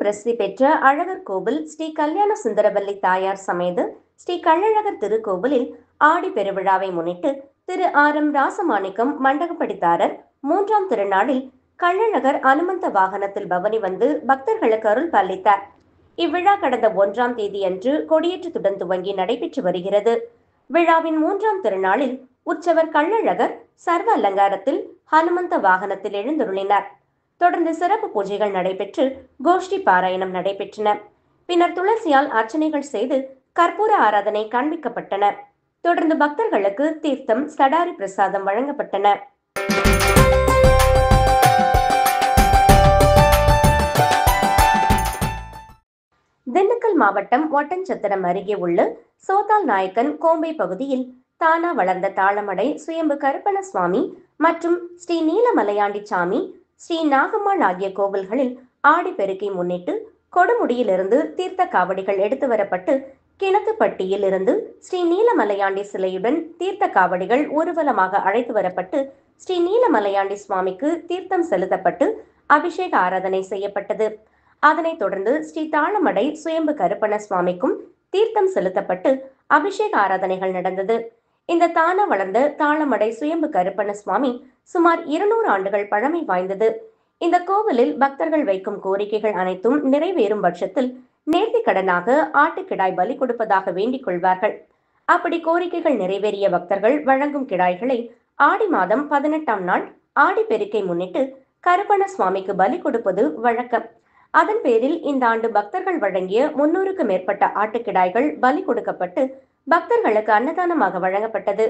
பிரசித்தி பெற்ற அழகர் கோவில் ஸ்ரீ கல்யாண சுந்தரவல்லி தாயார் சமேத ஸ்ரீ கள்ளழகர் திருக்கோவிலில் ஆடி பெருவிழாவை முன்னிட்டு திரு ஆர்.எம். ராசமாணிக்கம் மண்டகப்படித்தாரர் 3ஆம் திருநாளில் கள்ளழகர் அனுமந்த வாகனத்தில் பவனி வந்து பக்தர்களுக்கு அருள் பாலித்தார். இவ்விழா கடந்த 1ஆம் தேதியன்று கொடியேற்றத்துடன் துவங்கி நடைபெற்று வருகிறது. விழாவின் 3ஆம் திருநாளில் உற்சவர் கள்ளழகர் சர்வ அலங்காரத்தில் ஹனுமந்த வாகனத்தில் எழுந்தருளினார். தொடர்ந்து சிறப்பு பூஜைகள் நடைபெற்று கோஷ்டி பாராயணம் நடைபெற்றன. பின்னர் துளசியால் அர்ச்சனைகள் செய்து கற்பூர ஆராதனை காண்பிக்கப்பட்டன. தொடர்ந்து பக்தர்களுக்கு தீர்த்தம், சடாரி பிரசாதம் வழங்கப்பட்டன. திண்டுக்கல் மாவட்டம் ஒட்டன்சத்திரம் அருகே உள்ள சோத்தால் நாயக்கன் கோம்பை பகுதியில் தானா வளர்ந்த தாளமடை சுயம்பு கருப்பண சுவாமி மற்றும் ஸ்ரீ நீலமலையாண்டி சாமி, ஸ்ரீ நாகம்மாள் ஆகிய கோவில்களில் ஆடிப்பெருக்கை முன்னிட்டு கொடுமுடியிலிருந்து தீர்த்த காவடிகள் எடுத்து வரப்பட்டு கிணத்துப்பட்டியில் இருந்து ஸ்ரீ நீலமலையாண்டி சிலையுடன் தீர்த்த காவடிகள் ஊர்வலமாக அழைத்து வரப்பட்டு ஸ்ரீ நீலமலையாண்டி சுவாமிக்கு தீர்த்தம் செலுத்தப்பட்டு அபிஷேக ஆராதனை செய்யப்பட்டது. அதனைத் தொடர்ந்து ஸ்ரீ தாளமடை சுயம்பு கருப்பண சுவாமிக்கும் தீர்த்தம் செலுத்தப்பட்டு அபிஷேக ஆராதனைகள் நடந்தது. இந்த தானா வளர்ந்த தாளமடை சுயம்பு கருப்பண சுவாமி சுமார் 200 ஆண்டுகள் பழமை வாய்ந்தது. இந்த கோவிலில் பக்தர்கள் வைக்கும் கோரிக்கைகள் அனைத்தும் நிறைவேறும் பட்சத்தில் நேர்த்தி கடனாக ஆட்டுக்கிடாய் பலி கொடுப்பதாக வேண்டிக் கொள்வார்கள். அப்படி கோரிக்கைகள் நிறைவேறிய பக்தர்கள் வழங்கும் கிடாய்களை ஆடி மாதம் 18ஆம் நாள் ஆடிப்பெருக்கை முன்னிட்டு கருப்பண சுவாமிக்கு பலி கொடுப்பது வழக்கம். அதன் பேரில் இந்த ஆண்டு பக்தர்கள் வழங்கிய 300க்கு மேற்பட்ட ஆட்டுக்கிடாய்கள் பலி கொடுக்கப்பட்டு பக்தர்களுக்கு அன்னதானமாக வழங்கப்பட்டது.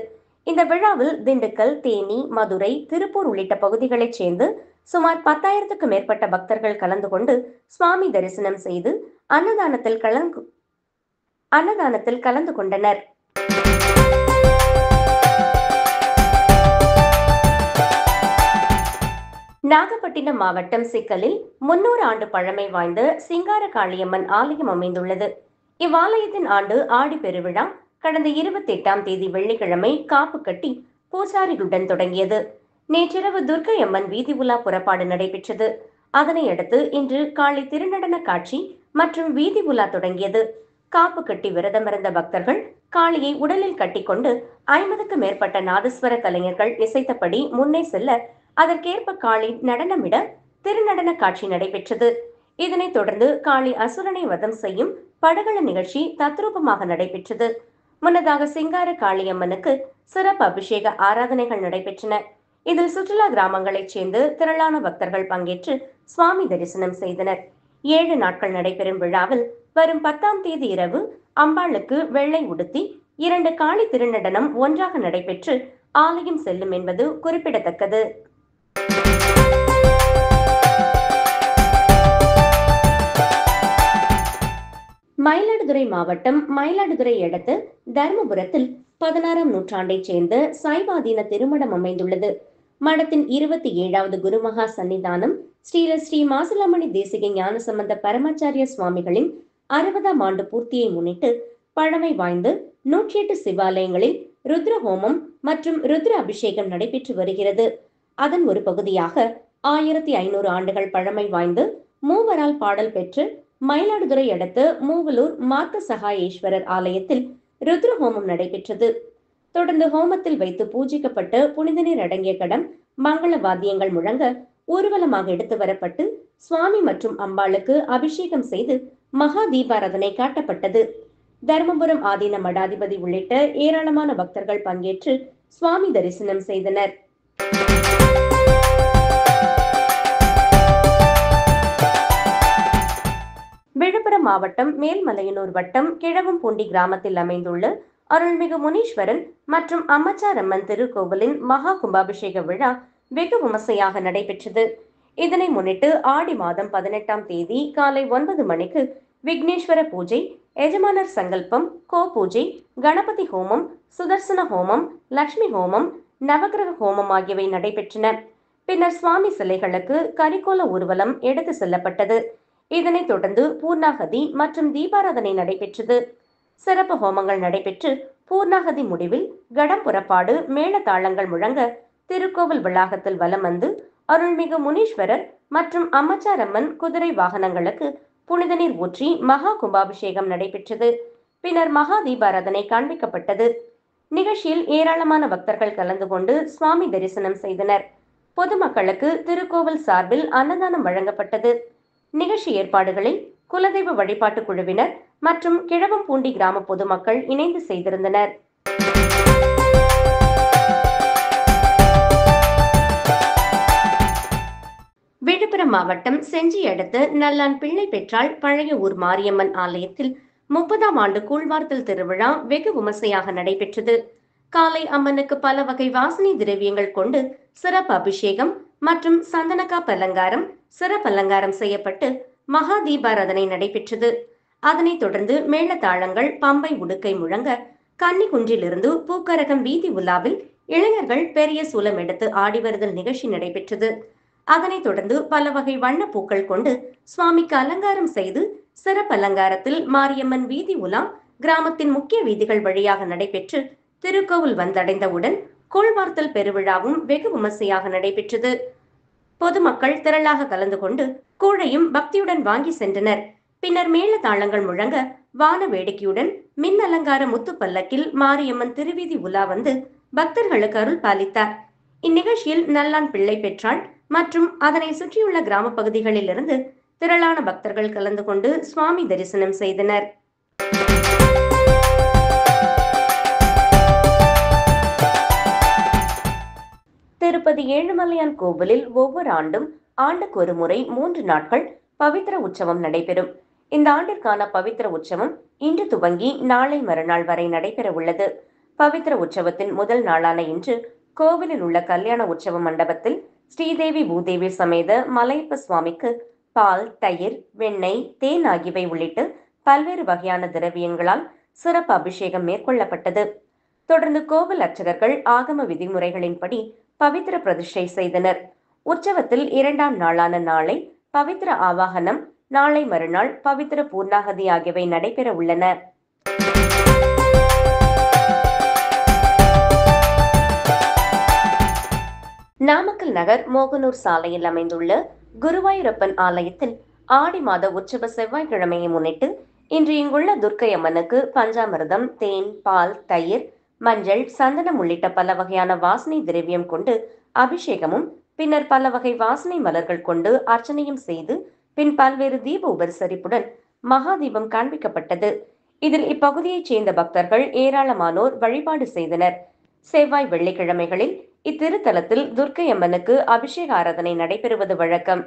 இந்த விழாவில் திண்டுக்கல், தேனி, மதுரை, திருப்பூர் உள்ளிட்ட பகுதிகளைச் சேர்ந்து சுமார் 10,000க்கு மேற்பட்ட பக்தர்கள் கலந்து கொண்டு சுவாமி தரிசனம் செய்து அன்னதானத்தில் கலந்து கொண்டனர். நாகப்பட்டினம் மாவட்டம் சிக்கலில் 300 ஆண்டு பழமை வாய்ந்த சிங்கார காளியம்மன் ஆலயம் அமைந்துள்ளது. இவ்வாலயத்தின் ஆண்டு ஆடி பெருவிழா கடந்த 28ஆம் தேதி வெள்ளிக்கிழமை காப்பு கட்டி பூசாரிகளுடன் தொடங்கியது. நேற்றிரவு துர்க்கை அம்மன் வீதி உலா புறப்பாடு நடைபெற்றது. அதனையடுத்து இன்று காலை திருநடன காட்சி மற்றும் வீதி உலா தொடங்கியது. காப்பு கட்டி விரதமிருந்த பக்தர்கள் காளியை உடலில் கட்டிக்கொண்டு 50க்கு மேற்பட்ட நாதஸ்வர கலைஞர்கள் இசைத்தபடி முன்னே செல்ல அதற்கேற்ப காளி நடனமிட திருநடன காட்சி நடைபெற்றது. இதனைத் தொடர்ந்து காளி அசுரனை வதம் செய்யும் படகள நிகழ்ச்சி தத்ரூபமாக நடைபெற்றது. முன்னதாக சிங்கார காளியம்மனுக்கு சிறப்பு அபிஷேக ஆராதனைகள் நடைபெற்றன. இதில் சுற்றுலா கிராமங்களைச் சேர்ந்து திரளான பக்தர்கள் பங்கேற்று சுவாமி தரிசனம் செய்தனர். 7 நாட்கள் நடைபெறும் விழாவில் வரும் 10ஆம் தேதி இரவு அம்பாளுக்கு வெள்ளை உடுத்தி 2 காளி திருநடனம் ஒன்றாக நடைபெற்று ஆலயம் செல்லும் என்பது குறிப்பிடத்தக்கது. மயிலாடுதுறை மாவட்டம் மயிலாடுதுறை அடுத்த தர்மபுரத்தில் 16ஆம் நூற்றாண்டைச் சேர்ந்த சைவாதீன திருமணம் அமைந்துள்ளது. மடத்தின் 27வது குருமகா சன்னிதானம் ஸ்ரீ மாசிலாமணி தேசிக ஞானசம்பந்த பரமாச்சாரிய சுவாமிகளின் 60ஆம் ஆண்டு பூர்த்தியை முன்னிட்டு பழமை வாய்ந்த 108 சிவாலயங்களில் ருத்ர ஹோமம் மற்றும் ருத்ர அபிஷேகம் நடைபெற்று வருகிறது. அதன் ஒரு பகுதியாக 1500 ஆண்டுகள் பழமை வாய்ந்த மூவரால் பாடல் பெற்று மயிலாடுதுறை அடுத்த மூவலூர் மார்க்க சகாயேஸ்வரர் ஆலயத்தில் ருத்ர ஹோமம் நடைபெற்றது. தொடர்ந்து ஹோமத்தில் வைத்து பூஜிக்கப்பட்ட புனித நீர் அடங்கிய கடம் மங்கள வாத்தியங்கள் முழங்க ஊர்வலமாக எடுத்து வரப்பட்டு சுவாமி மற்றும் அம்பாளுக்கு அபிஷேகம் செய்து மகா தீபாராதனை காட்டப்பட்டது. தர்மபுரம் ஆதீன மடாதிபதி உள்ளிட்ட ஏராளமான பக்தர்கள் பங்கேற்று சுவாமி தரிசனம் செய்தனர். விழுப்புரம் மாவட்டம் மேல்மலையனூர் வட்டம் கிழவம்பூண்டி கிராமத்தில் அமைந்துள்ள அருள்மிகு முனீஸ்வரன் மற்றும் அம்மச்சாரம்மன் திருக்கோவிலின் மகா கும்பாபிஷேக விழா வெகு விமர்சையாக நடைபெற்றது. இதனை முன்னிட்டு ஆடி மாதம் 18ஆம் தேதி காலை 9 மணிக்கு விக்னேஸ்வர பூஜை, எஜமானர் சங்கல்பம், கோ பூஜை, கணபதி ஹோமம், சுதர்சன ஹோமம், லட்சுமி ஹோமம், நவகிரக ஹோமம் ஆகியவை நடைபெற்றன. பின்னர் சுவாமி சிலைகளுக்கு கரிகோல ஊர்வலம் எடுத்து செல்லப்பட்டது. இதனைத் தொடர்ந்து பூர்ணாகதி மற்றும் தீபாராதனை நடைபெற்றது. சிறப்பு ஹோமங்கள் நடைபெற்று பூர்ணாகதி முடிவில் கடம் புறப்பாடு மேளதாளங்கள் முழங்க திருக்கோவில் வளாகத்தில் வலம் வந்து அருள்மிகு முனீஸ்வரர் மற்றும் அம்மச்சாரம்மன் குதிரை வாகனங்களுக்கு புனித நீர் ஊற்றி மகா கும்பாபிஷேகம் நடைபெற்றது. பின்னர் மகா தீபாராதனை காண்பிக்கப்பட்டது. நிகழ்ச்சியில் ஏராளமான பக்தர்கள் கலந்து கொண்டு சுவாமி தரிசனம் செய்தனர். பொதுமக்களுக்கு திருக்கோவில் சார்பில் அன்னதானம் வழங்கப்பட்டது. நிகழ்ச்சி ஏற்பாடுகளில் குலதெய்வ வழிபாட்டு குழுவினர் மற்றும் கிழவம்பூண்டி கிராம பொதுமக்கள் இணைந்து செய்திருந்தனர். விழுப்புரம் மாவட்டம் செஞ்சி அடுத்த நல்லான் பிள்ளை பெற்றாள் பழைய ஊர் மாரியம்மன் ஆலயத்தில் 30ஆம் ஆண்டு கூழ்வார்த்தல் திருவிழா வெகு விமர்சையாக நடைபெற்றது. காலை அம்மனுக்கு பல வகை வாசனை திரவியங்கள் கொண்டு சிறப்பு அபிஷேகம் மற்றும் சந்தனக்காப்பு அலங்காரம், சிறப்பு அலங்காரம் செய்யப்பட்டு மகா தீபாராதனை நடைபெற்றது. அதனைத் தொடர்ந்து மேளதாளங்கள், பம்பை உடுக்கை முழங்க கன்னிகுன்றிலிருந்து பூக்கரகம் வீதி உலாவில் இளைஞர்கள் பெரிய சூலம் எடுத்து ஆடி வருதல் நிகழ்ச்சி நடைபெற்றது. அதனைத் தொடர்ந்து பல வகை வண்ண பூக்கள் கொண்டு சுவாமிக்கு அலங்காரம் செய்து சிறப்பு அலங்காரத்தில் மாரியம்மன் வீதி உலா கிராமத்தின் முக்கிய வீதிகள் வழியாக நடைபெற்று திருக்கோவில் வந்தடைந்தவுடன் கூழ்வார்த்தல் பெருவிழாவும் வெகு விமர்சையாக நடைபெற்றது. பொதுமக்கள் திரளாக கலந்து கொண்டு கூழையும் பக்தியுடன் வாங்கி சென்றனர். பின்னர் மேளதாளங்கள் முழங்க வான வேடிக்கையுடன் மின் அலங்கார முத்து பல்லக்கில் மாரியம்மன் திருவீதி உலா வந்து பக்தர்களுக்கு அருள் பாலித்தார். இந்நிகழ்ச்சியில் நல்லான் பிள்ளை பெற்றாள் மற்றும் அதனை சுற்றியுள்ள கிராம பகுதிகளில் இருந்து திரளான பக்தர்கள் கலந்து கொண்டு சுவாமி தரிசனம் செய்தனர். திருப்பதி ஏழுமலையான் கோவிலில் ஒவ்வொரு ஆண்டும் ஆண்டுக்கு ஒரு முறை 3 நாட்கள் பவித்ர உற்சவம் நடைபெறும். இந்த ஆண்டிற்கான பவித்ர உற்சவம் இன்று துவங்கி நாளை மறுநாள் வரை நடைபெற உள்ளது. பவித்ர உற்சவத்தின் முதல் நாளான இன்று கோவிலில் உள்ள கல்யாண உற்சவ மண்டபத்தில் ஸ்ரீதேவி பூதேவி சமேத மலையப்ப சுவாமிக்கு பால், தயிர், வெண்ணெய், தேன் ஆகியவை உள்ளிட்டு பல்வேறு வகையான திரவியங்களால் சிறப்பு அபிஷேகம் மேற்கொள்ளப்பட்டது. தொடர்ந்து கோவில் அர்ச்சகர்கள் ஆகம விதிமுறைகளின்படி பவித்ர பிரதிஷ்டை செய்தனர். உற்சவத்தில் 2ஆம் நாளான நாளை பவித்ர ஆவாகனம், நாளை மறுநாள் பவித்ர பூர்ணாகதி ஆகியவை நடைபெற உள்ளன. நாமக்கல் நகர் மோகனூர் சாலையில் அமைந்துள்ள குருவாயூரப்பன் ஆலயத்தில் ஆடி மாத உற்சவ செவ்வாய்க்கிழமையை முன்னிட்டு இன்று இங்குள்ள துர்க்கை அம்மனுக்கு பஞ்சாமிர்தம், தேன், பால், தயிர், மஞ்சள், சந்தனம் உள்ளிட்ட பல வகையான வாசனை திரவியம் கொண்டு அபிஷேகமும் பின்னர் பல வகை வாசனை மலர்கள் கொண்டு அர்ச்சனையும் செய்து பின் பல்வேறு தீப உபசரிப்புடன் மகாதீபம் காண்பிக்கப்பட்டது. இதில் இப்பகுதியைச் சேர்ந்த பக்தர்கள் ஏராளமானோர் வழிபாடு செய்தனர். செவ்வாய், வெள்ளிக்கிழமைகளில் இத்திருத்தலத்தில் துர்க்கை அம்மனுக்கு அபிஷேக ஆராதனை நடைபெறுவது வழக்கம்.